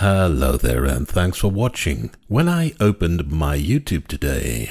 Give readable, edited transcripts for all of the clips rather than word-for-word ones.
Hello there and thanks for watching. When I opened my YouTube today,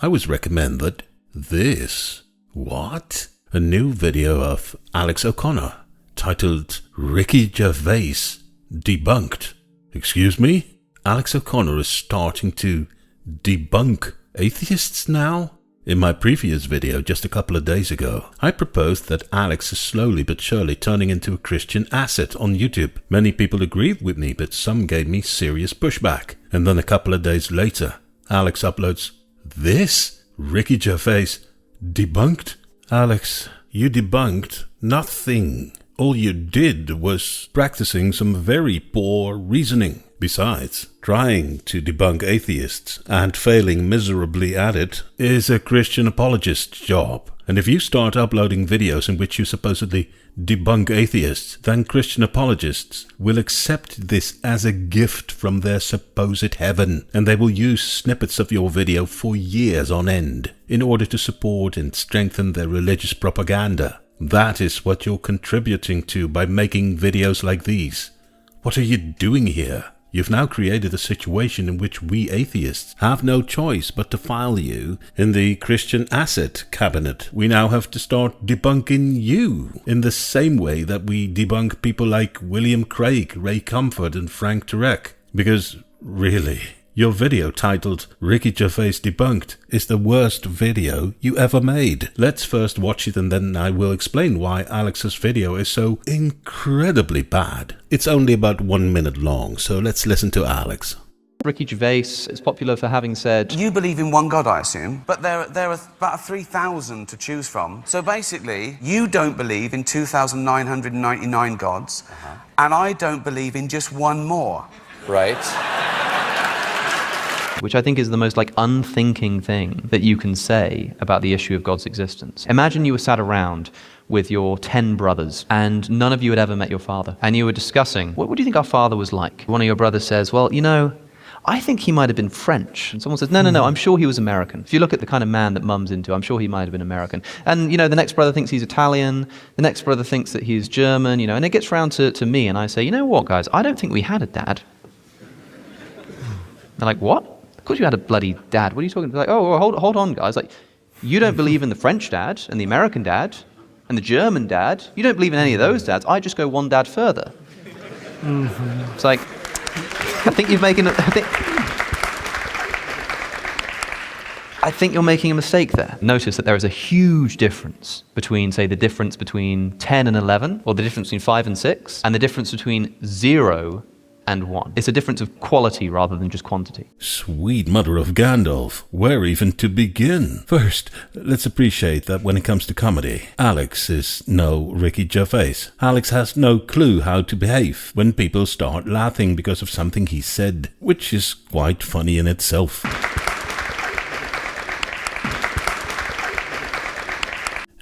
I was recommended this. What? A new video of Alex O'Connor titled Ricky Gervais Debunked. Excuse me? Alex O'Connor is starting to debunk atheists now? In my previous video just a couple of days ago, I proposed that Alex is slowly but surely turning into a Christian asset on YouTube. Many people agreed with me, but some gave me serious pushback. And then a couple of days later, Alex uploads this? Ricky Gervais debunked? Alex, you debunked nothing. All you did was practicing some very poor reasoning. Besides, trying to debunk atheists and failing miserably at it is a Christian apologist's job. And if you start uploading videos in which you supposedly debunk atheists, then Christian apologists will accept this as a gift from their supposed heaven, and they will use snippets of your video for years on end in order to support and strengthen their religious propaganda. That is what you're contributing to by making videos like these. What are you doing here? You've now created a situation in which we atheists have no choice but to file you in the Christian asset cabinet. We now have to start debunking you in the same way that we debunk people like William Craig, Ray Comfort and Frank Turek. Because, really, your video titled Ricky Gervais Debunked is the worst video you ever made. Let's first watch it and then I will explain why Alex's video is so incredibly bad. It's only about 1 minute long, so let's listen to Alex. Ricky Gervais is popular for having said... You believe in one God, I assume, but there are about 3,000 to choose from. So basically, you don't believe in 2,999 gods, and I don't believe in just one more. Right. Which I think is the most unthinking thing that you can say about the issue of God's existence. Imagine you were sat around with your 10 brothers and none of you had ever met your father, and you were discussing, what do you think our father was like? One of your brothers says, well, you know, I think he might have been French. And someone says, no, I'm sure he was American. If you look at the kind of man that Mum's into, I'm sure he might have been American. And, the next brother thinks he's Italian. The next brother thinks that he's German, and it gets round to me and I say, you know what, guys, I don't think we had a dad. They're like, what? Of course you had a bloody dad. What are you talking about? Like, oh, hold on, guys. You don't believe in the French dad and the American dad and the German dad. You don't believe in any of those dads. I just go one dad further. Mm-hmm. It's like, I think you're making a mistake there. Notice that there is a huge difference between, say, the difference between 10 and 11, or the difference between 5 and 6, and the difference between 0 and 1. It's a difference of quality rather than just quantity. Sweet mother of Gandalf, where even to begin? First, let's appreciate that when it comes to comedy, Alex is no Ricky Gervais. Alex has no clue how to behave when people start laughing because of something he said, which is quite funny in itself.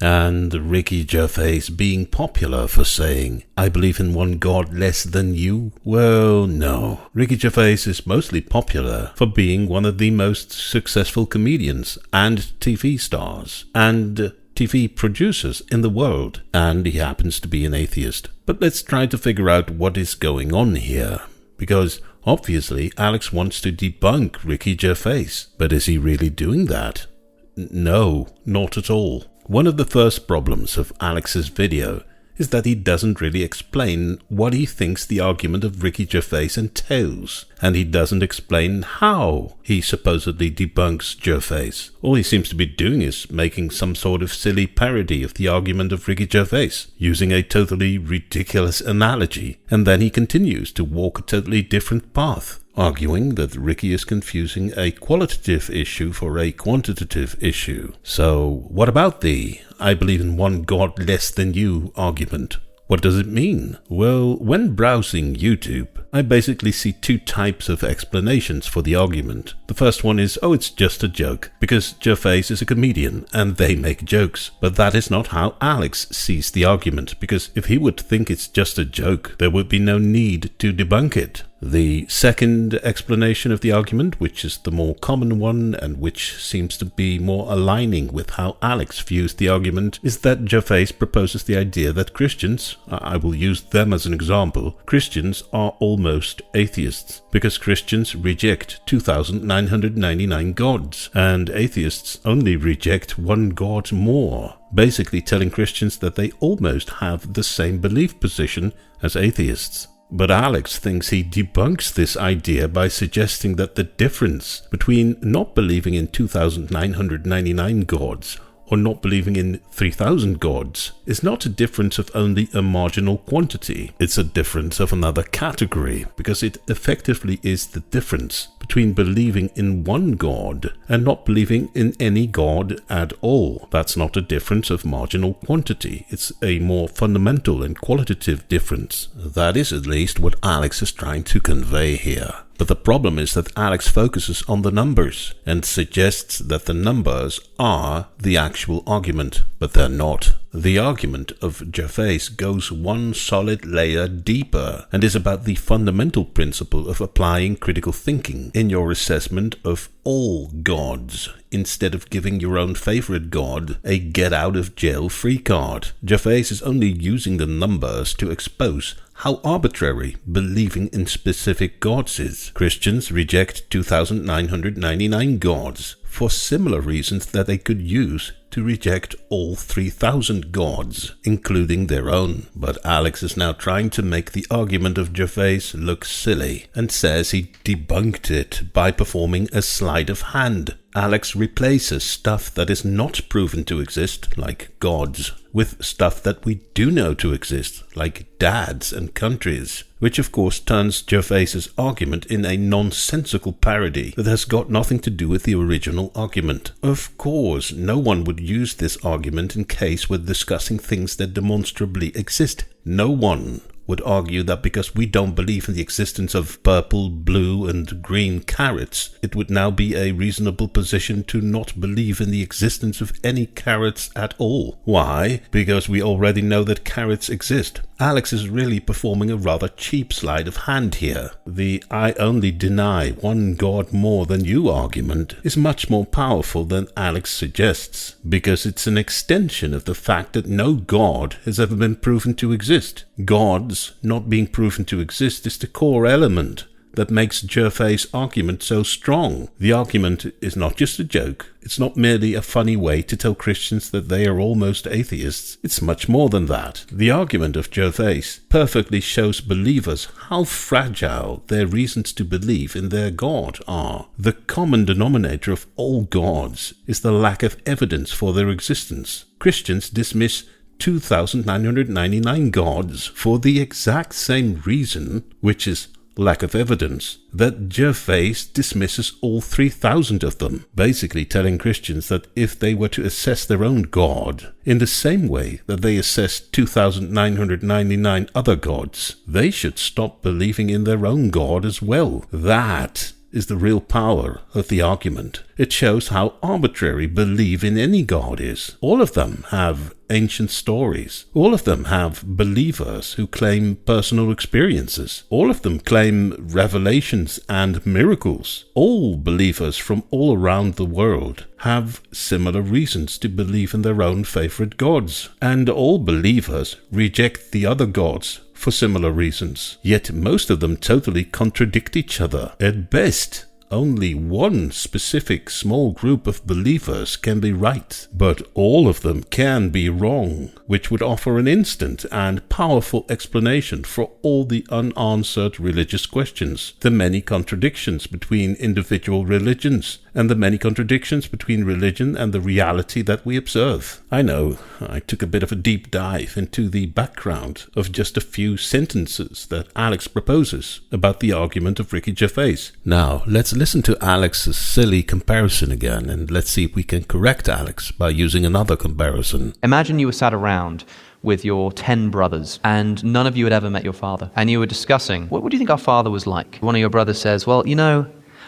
And Ricky Gervais being popular for saying, I believe in one God less than you? Well, no. Ricky Gervais is mostly popular for being one of the most successful comedians and TV stars and TV producers in the world. And he happens to be an atheist. But let's try to figure out what is going on here. Because obviously Alex wants to debunk Ricky Gervais. But is he really doing that? No, not at all. One of the first problems of Alex's video is that he doesn't really explain what he thinks the argument of Ricky Gervais entails, and he doesn't explain how he supposedly debunks Gervais. All he seems to be doing is making some sort of silly parody of the argument of Ricky Gervais, using a totally ridiculous analogy, and then he continues to walk a totally different path, arguing that Ricky is confusing a qualitative issue for a quantitative issue. So, what about the I believe in one God less than you argument? What does it mean? Well, when browsing YouTube, I basically see two types of explanations for the argument. The first one is, oh, it's just a joke, because Gervais is a comedian and they make jokes. But that is not how Alex sees the argument, because if he would think it's just a joke, there would be no need to debunk it. The second explanation of the argument, which is the more common one and which seems to be more aligning with how Alex views the argument, is that Gervais proposes the idea that Christians, I will use them as an example, Christians are all almost atheists, because Christians reject 2,999 gods, and atheists only reject one god more, basically telling Christians that they almost have the same belief position as atheists. But Alex thinks he debunks this idea by suggesting that the difference between not believing in 2,999 gods or not believing in 3,000 gods is not a difference of only a marginal quantity. It's a difference of another category, because it effectively is the difference between believing in one god and not believing in any god at all. That's not a difference of marginal quantity. It's a more fundamental and qualitative difference. That is at least what Alex is trying to convey here. But the problem is that Alex focuses on the numbers and suggests that the numbers are the actual argument, but they're not. The argument of Gervais goes one solid layer deeper and is about the fundamental principle of applying critical thinking in your assessment of all gods, instead of giving your own favorite god a get-out-of-jail-free card. Gervais is only using the numbers to expose how arbitrary believing in specific gods is. Christians reject 2,999 gods for similar reasons that they could use to reject all 3,000 gods, including their own. But Alex is now trying to make the argument of Gervais look silly, and says he debunked it by performing a sleight of hand. Alex replaces stuff that is not proven to exist, like gods, with stuff that we do know to exist, like dads and countries, which of course turns Gervais's argument in a nonsensical parody that has got nothing to do with the original argument. Of course, no one would use this argument in case we're discussing things that demonstrably exist. No one would argue that because we don't believe in the existence of purple, blue and green carrots, it would now be a reasonable position to not believe in the existence of any carrots at all. Why? Because we already know that carrots exist. Alex is really performing a rather cheap sleight of hand here. The "I only deny one god more than you" argument is much more powerful than Alex suggests, because it's an extension of the fact that no god has ever been proven to exist. Gods not being proven to exist is the core element that makes Gervais' argument so strong. The argument is not just a joke. It's not merely a funny way to tell Christians that they are almost atheists. It's much more than that. The argument of Gervais perfectly shows believers how fragile their reasons to believe in their God are. The common denominator of all gods is the lack of evidence for their existence. Christians dismiss 2,999 gods for the exact same reason, which is lack of evidence, that Gervais dismisses all 3,000 of them, basically telling Christians that if they were to assess their own God in the same way that they assess 2,999 other gods, they should stop believing in their own God as well. That is the real power of the argument. It shows how arbitrary belief in any god is. All of them have ancient stories. All of them have believers who claim personal experiences. All of them claim revelations and miracles. All believers from all around the world have similar reasons to believe in their own favorite gods. And all believers reject the other gods for similar reasons. Yet most of them totally contradict each other. At best, only one specific small group of believers can be right, but all of them can be wrong, which would offer an instant and powerful explanation for all the unanswered religious questions, the many contradictions between individual religions, and the many contradictions between religion and the reality that we observe. I know, I took a bit of a deep dive into the background of just a few sentences that Alex proposes about the argument of Ricky Gervais. Now, let's listen to Alex's silly comparison again, and let's see if we can correct Alex by using another comparison. Imagine you were sat around with your 10 brothers, and none of you had ever met your father, and you were discussing, what do you think our father was like? One of your brothers says, well, you know,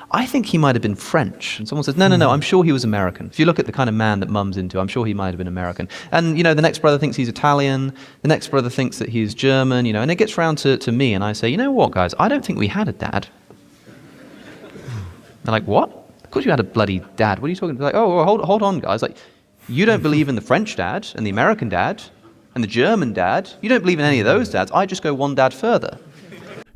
I think he might have been French. And someone says, no, I'm sure he was American. If you look at the kind of man that Mum's into, I'm sure he might have been American. And, you know, the next brother thinks he's Italian. The next brother thinks that he's German, you know, and it gets round to me, and I say, you know what, guys, I don't think we had a dad. They're like, what? Of course you had a bloody dad. What are you talking about? Like, oh, hold on, guys. Like, you don't believe in the French dad and the American dad and the German dad. You don't believe in any of those dads. I just go one dad further.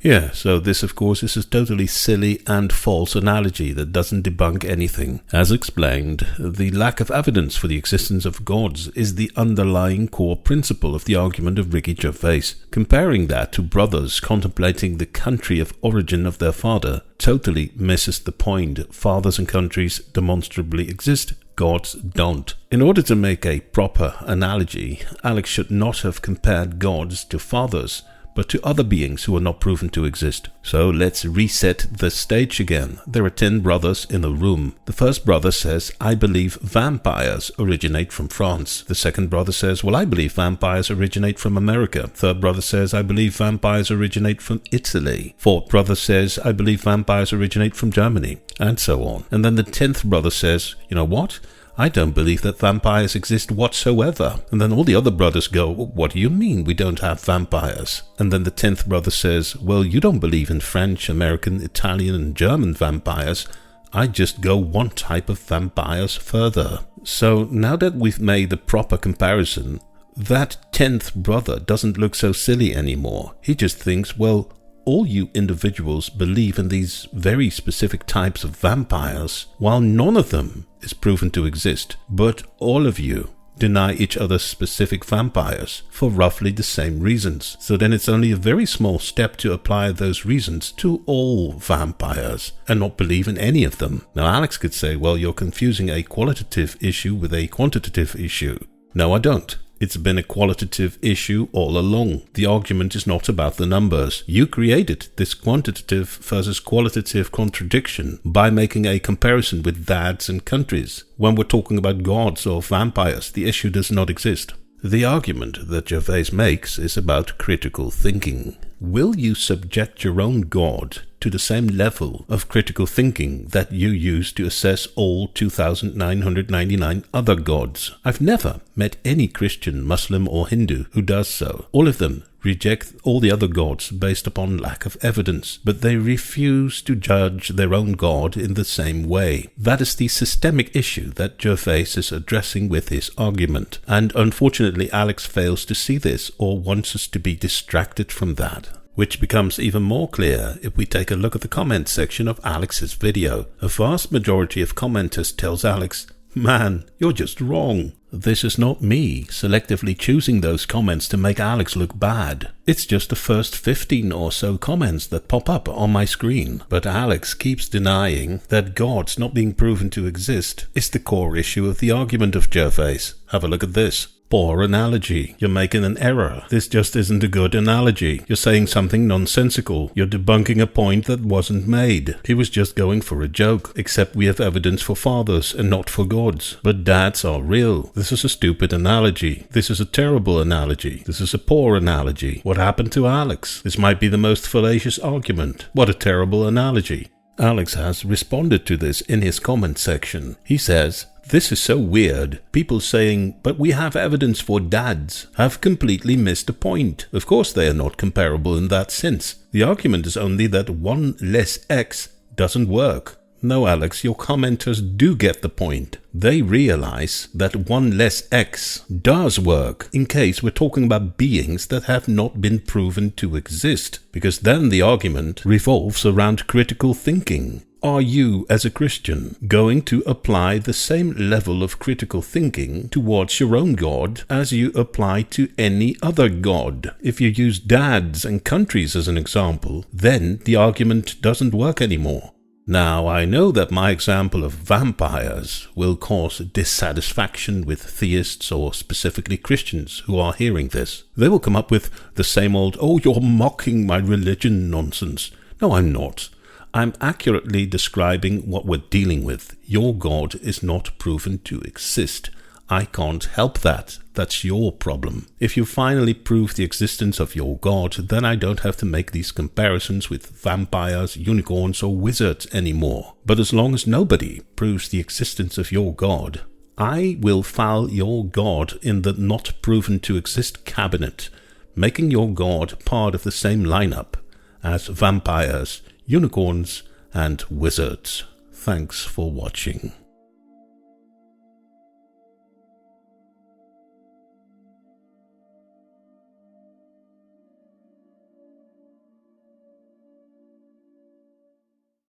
Yeah, so this of course is a totally silly and false analogy that doesn't debunk anything. As explained, the lack of evidence for the existence of gods is the underlying core principle of the argument of Ricky Gervais. Comparing that to brothers contemplating the country of origin of their father totally misses the point. Fathers and countries demonstrably exist. Gods don't. In order to make a proper analogy, Alex should not have compared gods to fathers, but to other beings who are not proven to exist. So let's reset the stage again. There are 10 brothers in a room. The first brother says, I believe vampires originate from France. The second brother says, well, I believe vampires originate from America. Third brother says, I believe vampires originate from Italy. Fourth brother says, I believe vampires originate from Germany, and so on. And then the 10th brother says, you know what? I don't believe that vampires exist whatsoever. And then all the other brothers go, what do you mean we don't have vampires? And then the 10th brother says, well, you don't believe in French, American, Italian and German vampires. I just go one type of vampires further. So now that we've made the proper comparison, that 10th brother doesn't look so silly anymore. He just thinks, well, all you individuals believe in these very specific types of vampires, while none of them is proven to exist, but all of you deny each other's specific vampires for roughly the same reasons. So then it's only a very small step to apply those reasons to all vampires and not believe in any of them. Now Alex could say, well, you're confusing a qualitative issue with a quantitative issue. No, I don't. It's been a qualitative issue all along. The argument is not about the numbers. You created this quantitative versus qualitative contradiction by making a comparison with dads and countries. When we're talking about gods or vampires, the issue does not exist. The argument that Gervais makes is about critical thinking. Will you subject your own God to the same level of critical thinking that you use to assess all 2,999 other gods? I've never met any Christian, Muslim or Hindu who does so. All of them reject all the other gods based upon lack of evidence, but they refuse to judge their own God in the same way. That is the systemic issue that Gervais is addressing with his argument, and unfortunately Alex fails to see this or wants us to be distracted from that. Which becomes even more clear if we take a look at the comment section of Alex's video. A vast majority of commenters tells Alex, man, you're just wrong. This is not me selectively choosing those comments to make Alex look bad. It's just the first 15 or so comments that pop up on my screen. But Alex keeps denying that God's not being proven to exist is the core issue of the argument of Gervais. Have a look at this. Poor analogy. You're making an error. This just isn't a good analogy. You're saying something nonsensical. You're debunking a point that wasn't made. He was just going for a joke. Except we have evidence for fathers and not for gods. But dads are real. This is a stupid analogy. This is a terrible analogy. This is a poor analogy. What happened to Alex? This might be the most fallacious argument. What a terrible analogy. Alex has responded to this in his comment section. He says, this is so weird. People saying, but we have evidence for dads, have completely missed the point. Of course they are not comparable in that sense. The argument is only that 1 less X doesn't work. No, Alex, your commenters do get the point. They realize that 1 less X does work in case we're talking about beings that have not been proven to exist, because then the argument revolves around critical thinking. Are you, as a Christian, going to apply the same level of critical thinking towards your own God as you apply to any other God? If you use dads and countries as an example, then the argument doesn't work anymore. Now, I know that my example of vampires will cause dissatisfaction with theists or specifically Christians who are hearing this. They will come up with the same old, oh, you're mocking my religion nonsense. No, I'm not. I'm accurately describing what we're dealing with. Your God is not proven to exist. I can't help that. That's your problem. If you finally prove the existence of your God, then I don't have to make these comparisons with vampires, unicorns, or wizards anymore. But as long as nobody proves the existence of your God, I will file your God in the not proven to exist cabinet, making your God part of the same lineup as vampires, unicorns, and wizards. Thanks for watching.